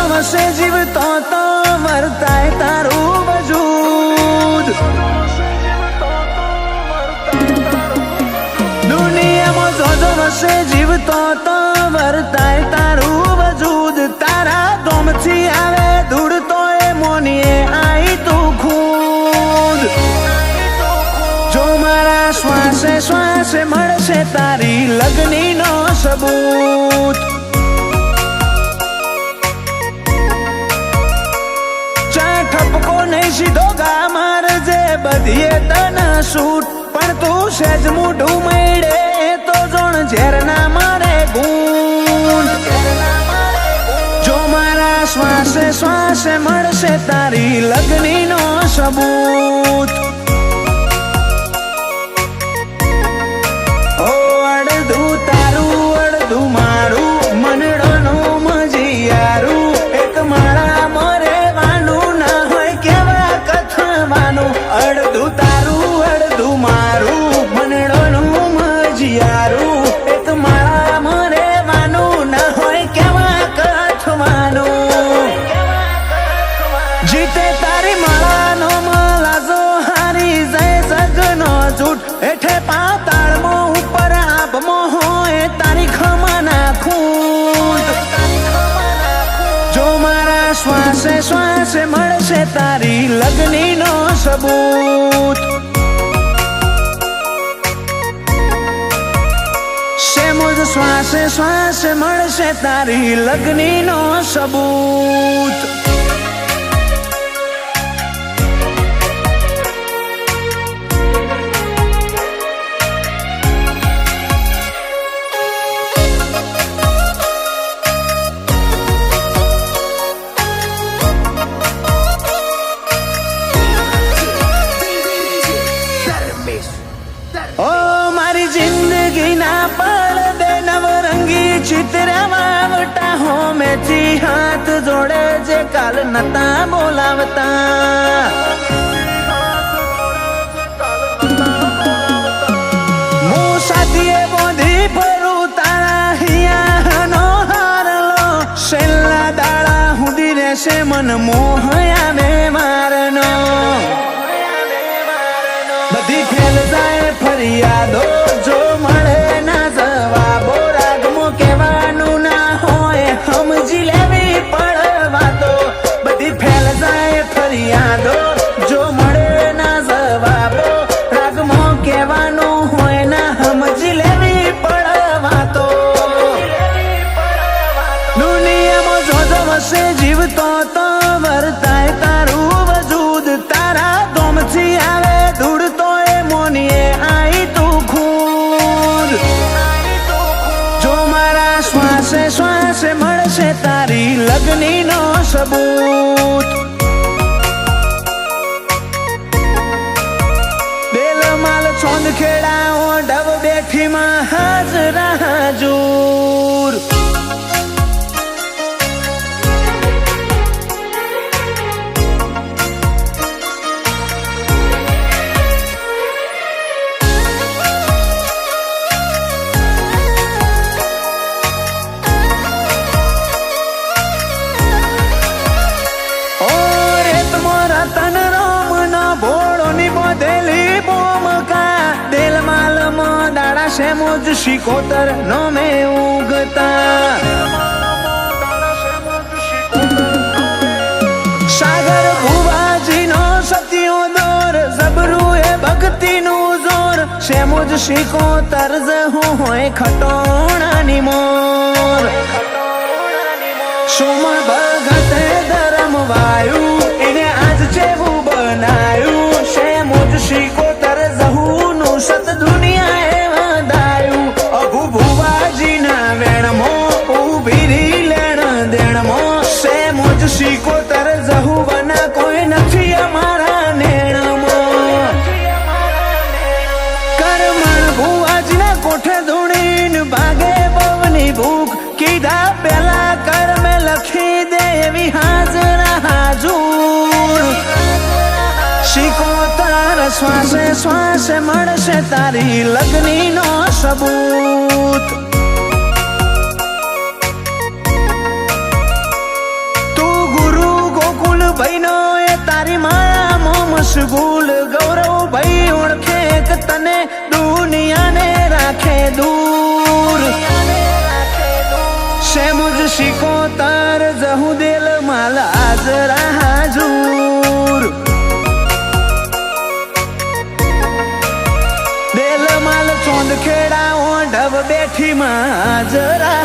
જોજવશે જીવતો તો વર્તાય તારું વજૂદ દુનિયામાં જોજવશે જીવતો તો વર્તાય તારું વજૂદ તારા દોમથી આવે ધૂળ તો એ મોનીએ આઈ તું ખુદ જો મારા શ્વાસે શ્વાસે મળશે તારી લગનીનો સબૂત ઠપકો નહીં સીધો ગા મારજે બધીએ તને છૂટ પણ તું સેજ મોઢું મળે તો જોણ ઝેર ના મારે ગુંટ જો મારા શ્વાસે શ્વાસે મળશે તારી લગનીનો સબૂત ઓ અડધું તારું અડધું મારું મનડોનું મજીયારું એક માળા અડધું તારું અડધું મારું મનડોનું મજીયારું એક માળા મરેવાનું ના હોય કેવા કથવાનું જીતે તારી માળાનો મલાજો હારી જય જગનો જૂટ હેઠે પાતાળમાં ઉપર આભમાં હોય તારી ખમાના ખૂટ જો મારા શ્વાસે શ્વાસે મળશે તારી લગનીનો સબૂત સેમુજ શ્વાસે શ્વાસે મળશે તારી લગનીનો સબૂત ઓ મારી જિંદગી ના પડદે નવરંગી ચિત્ર વાવટા હો મેથી હાથ જોડે જે કાલ નતા બોલાવતા હું સાથીએ બોધી ફરું તારા હિયાનો હારલો છેલ્લા દાડા હુંદી રહેશે મન મોહ આવે મારનો બધી ફેલ જાય ફરિયાદો જો મળે ના જવાબો રાગમો કહેવાનું ના હોય સમજી લેવી પડવા તો બધી ફેલ જાય ફરિયાદો જો મળે ના જવાબો રાગમો કહેવાનું હોય ના સમજી લેવી પડવા તો દુનિયામાં જોજવશે જીવતો તો વર્તાય તારું વજૂદ તારા દોમથી આવે ધૂળ તો એ મોનીએ આઈ તું ખુદ જો મારા શ્વાસે શ્વાસે મળશે તારી લગનીનો સબૂત બેલ માલ છોંદ ખેડાઓ ડબ બેઠીમાં હાજરા હાજુર તન રોમ ના ભોળો ની બોધેલી બોમકા દિલ માલમાં દાડા છે મોજ શિકોતર નો મે ઉગતા સાગર ભુવાજી નો સતિયો દોર જબરું એ ભક્તિ નું જોર છે મોજ શિકોતર જહું હોય ખટોણાની મોર સોમા ભગતે ધરમ વાયુ એને આજ જેવું બનાયું છે મોજ શિકોતર જહુનું સત દુનિયા એ વધાયું અભુ ભુવાજી ના વેણમો ઉભી લેણ દેણમો છે મોજ શિકોતર જહુ બના કોઈ નથી અમારા નેણમો કરમણ ભુવાજી ના કોઠે ધૂણીને ભાગે બવની ભૂખ કીધા પેલા કર્મે લખી દે એવી હાજરા હાજુર શિકોતર શ્વાસે શ્વાસે મળશે તારી લગનીનો સબૂત તું શિકોતર જહું દેલ માલ હાજરા હાજુર દેલ માલ ચોંદ ખેડા ઓઢવ બેઠી માં હાજરા